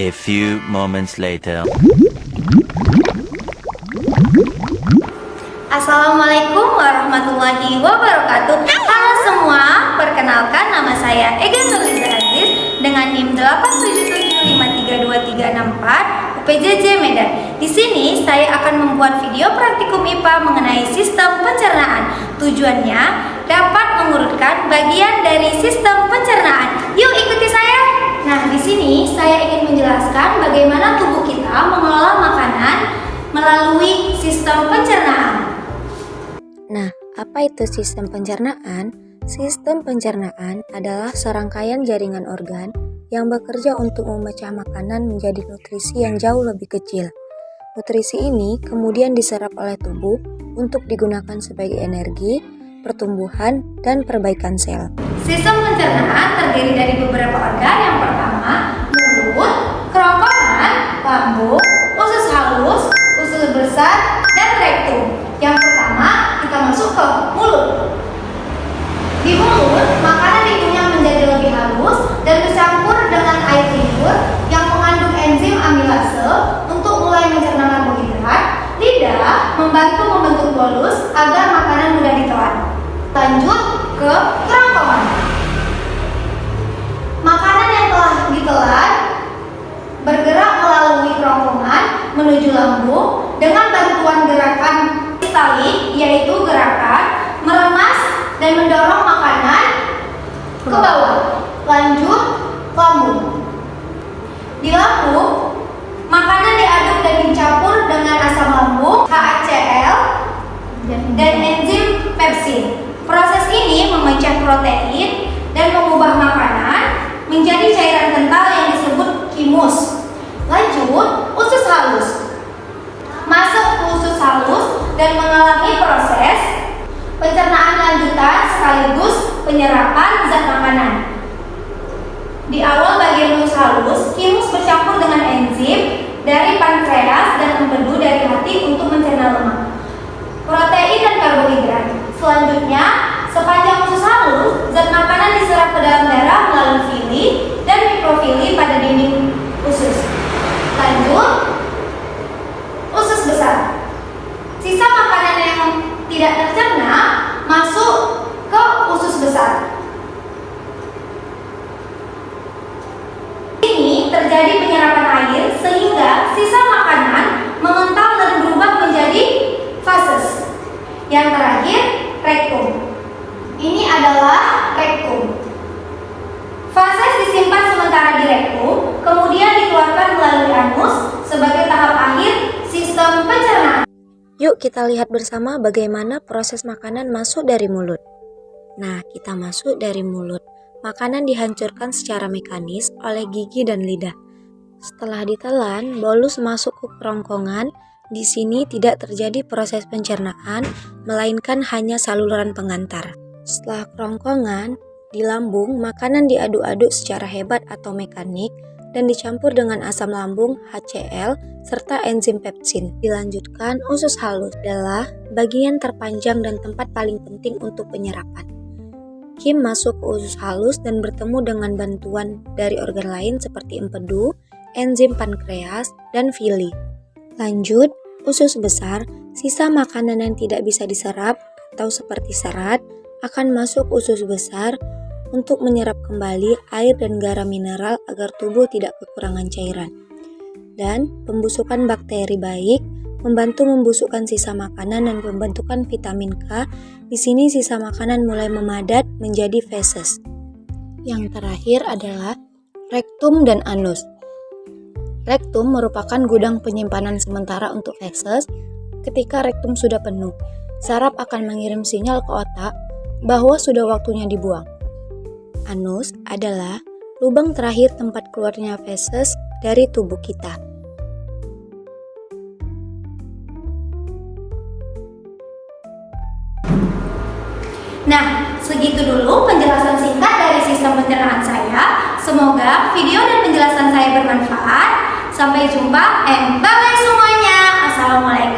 A few moments later. Assalamualaikum warahmatullahi wabarakatuh. Halo semua, perkenalkan nama saya Ega Nurliza Aziz dengan NIM 877532364 UPJJ Medan. Di sini saya akan membuat video praktikum IPA mengenai sistem pencernaan. Tujuannya dapat mengurutkan bagian dari sistem pencernaan. Yuk ikuti saya. Nah, di sini saya ingin menjelaskan bagaimana tubuh kita mengelola makanan melalui sistem pencernaan. Nah, apa itu sistem pencernaan? Sistem pencernaan adalah serangkaian jaringan organ yang bekerja untuk memecah makanan menjadi nutrisi yang jauh lebih kecil. Nutrisi ini kemudian diserap oleh tubuh untuk digunakan sebagai energi, pertumbuhan, dan perbaikan sel. Sistem pencernaan terdiri dari beberapa organ. Yang pertama, mulut, kerongkongan, lambung, usus halus, usus besar, dan rektum. Yang pertama, kita masuk ke mulut. Di mulut, makanan dikunyah menjadi lebih halus dan bercampur dengan air liur yang mengandung enzim amilase untuk mulai mencerna karbohidrat. Lidah membantu membentuk bolus agar makanan mudah ditelan. Lanjut ke kerongkongan. Makanan yang telah ditelan bergerak melalui kerongkongan menuju lambung dengan bantuan gerakan sistalik, yaitu gerakan meremas dan mendorong makanan ke bawah. Lanjut lambung. Di lambung, makanan diaduk dan dicampur dengan asam lambung, HCl, dan enzim pepsin. Proses ini memecah protein dan mengubah makanan menjadi cairan kental yang disebut chymus. Lanjut, usus halus. Masuk ke usus halus dan mengalami proses pencernaan lanjutan sekaligus penyerapan zat makanan. Di awal bagian usus halus, chymus bercampur dengan enzim dari pankreas dan empedu dari hati untuk mencerna lemak, protein, dan karbohidrat. Selanjutnya, sepanjang usus halus, zat makanan diserap ke dalam darah melalui villi dan mikrofili pada dinding usus. Lanjut, usus besar. Sisa makanan yang tidak tercerna masuk ke usus besar. Ini terjadi penyerapan air sehingga sisa makanan mengental dan berubah menjadi fases. Yang terakhir, rektum. Ini adalah rektum. Fases disimpan sementara di rektum, kemudian dikeluarkan melalui anus sebagai tahap akhir sistem pencernaan. Yuk kita lihat bersama bagaimana proses makanan masuk dari mulut. Nah, kita masuk dari mulut. Makanan dihancurkan secara mekanis oleh gigi dan lidah. Setelah ditelan, bolus masuk ke kerongkongan. Di sini tidak terjadi proses pencernaan, melainkan hanya saluran pengantar. Setelah kerongkongan, di lambung, makanan diaduk-aduk secara hebat atau mekanik dan dicampur dengan asam lambung, HCl, serta enzim pepsin. Dilanjutkan, usus halus adalah bagian terpanjang dan tempat paling penting untuk penyerapan. Kim masuk ke usus halus dan bertemu dengan bantuan dari organ lain seperti empedu, enzim pankreas, dan villi. Lanjut, usus besar, sisa makanan yang tidak bisa diserap atau seperti serat akan masuk usus besar untuk menyerap kembali air dan garam mineral agar tubuh tidak kekurangan cairan. Dan pembusukan bakteri baik membantu membusukkan sisa makanan dan pembentukan vitamin K. Di sini sisa makanan mulai memadat menjadi feses. Yang terakhir adalah rektum dan anus. Rektum merupakan gudang penyimpanan sementara untuk feses. Ketika rektum sudah penuh, saraf akan mengirim sinyal ke otak bahwa sudah waktunya dibuang. Anus adalah lubang terakhir tempat keluarnya feses dari tubuh kita. Nah, segitu dulu penjelasan singkat dari sistem pencernaan saya. Semoga video dan penjelasan saya bermanfaat. Sampai jumpa and bye-bye semuanya. Assalamualaikum.